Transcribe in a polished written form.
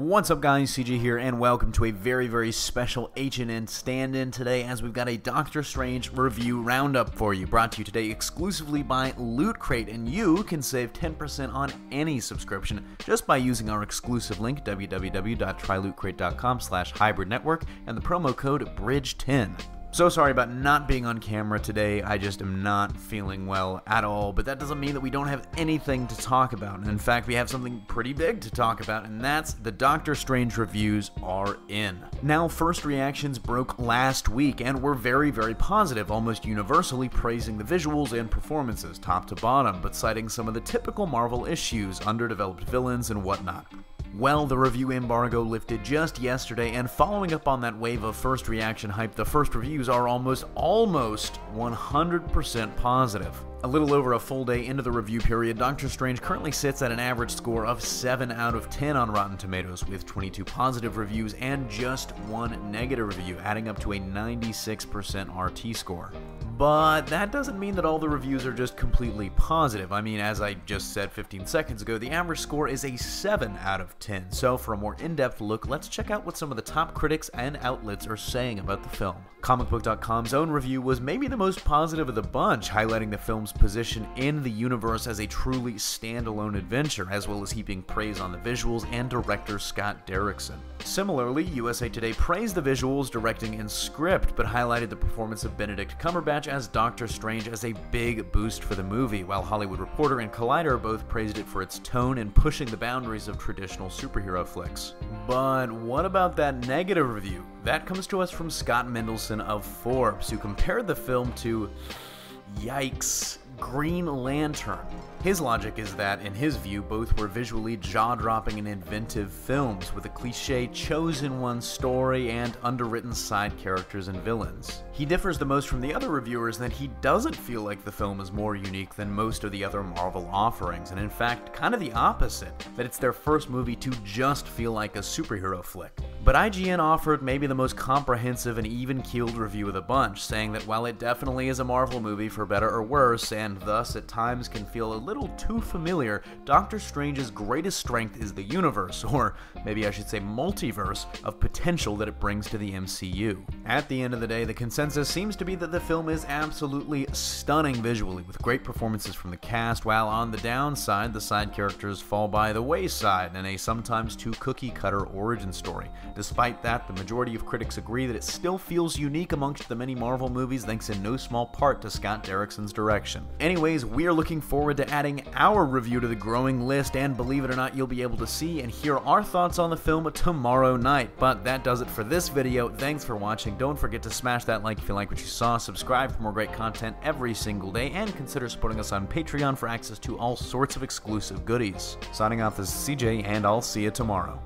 What's up guys, CJ here, and welcome to a very special H&N stand-in today as we've got a Doctor Strange review roundup for you, brought to you today exclusively by Loot Crate, and you can save 10% on any subscription just by using our exclusive link www.trylootcrate.com/hybridnetwork and the promo code BRIDGE10. So sorry about not being on camera today. I just am not feeling well at all, but that doesn't mean that we don't have anything to talk about. And in fact, we have something pretty big to talk about, and that's the Doctor Strange reviews are in. Now, first reactions broke last week and were very positive, almost universally praising the visuals and performances top to bottom, but citing some of the typical Marvel issues, underdeveloped villains and whatnot. Well, the review embargo lifted just yesterday, and following up on that wave of first reaction hype, the first reviews are almost 100% positive. A little over a full day into the review period, Doctor Strange currently sits at an average score of 7 out of 10 on Rotten Tomatoes, with 22 positive reviews and just 1 negative review, adding up to a 96% RT score. But that doesn't mean that all the reviews are just completely positive. I mean, as I just said 15 seconds ago, the average score is a 7 out of 10. So for a more in-depth look, let's check out what some of the top critics and outlets are saying about the film. Comicbook.com's own review was maybe the most positive of the bunch, highlighting the film's position in the universe as a truly standalone adventure, as well as heaping praise on the visuals and director Scott Derrickson. Similarly, USA Today praised the visuals, directing, and script, but highlighted the performance of Benedict Cumberbatch as Doctor Strange as a big boost for the movie, while Hollywood Reporter and Collider both praised it for its tone and pushing the boundaries of traditional superhero flicks. But what about that negative review? That comes to us from Scott Mendelson of Forbes, who compared the film to, yikes, Green Lantern. His logic is that, in his view, both were visually jaw-dropping and inventive films, with a cliché chosen one story and underwritten side characters and villains. He differs the most from the other reviewers in that he doesn't feel like the film is more unique than most of the other Marvel offerings, and in fact, kind of the opposite, that it's their first movie to just feel like a superhero flick. But IGN offered maybe the most comprehensive and even-keeled review of the bunch, saying that while it definitely is a Marvel movie for better or worse, and thus at times can feel a little too familiar, Doctor Strange's greatest strength is the universe, or maybe I should say multiverse, of potential that it brings to the MCU. At the end of the day, the consensus seems to be that the film is absolutely stunning visually, with great performances from the cast, while on the downside, the side characters fall by the wayside in a sometimes too cookie-cutter origin story. Despite that, the majority of critics agree that it still feels unique amongst the many Marvel movies, thanks in no small part to Scott Derrickson's direction. Anyways, we're looking forward to adding our review to the growing list, and believe it or not, you'll be able to see and hear our thoughts on the film tomorrow night. But that does it for this video. Thanks for watching. Don't forget to smash that like if you like what you saw, subscribe for more great content every single day, and consider supporting us on Patreon for access to all sorts of exclusive goodies. Signing off, this is CJ, and I'll see you tomorrow.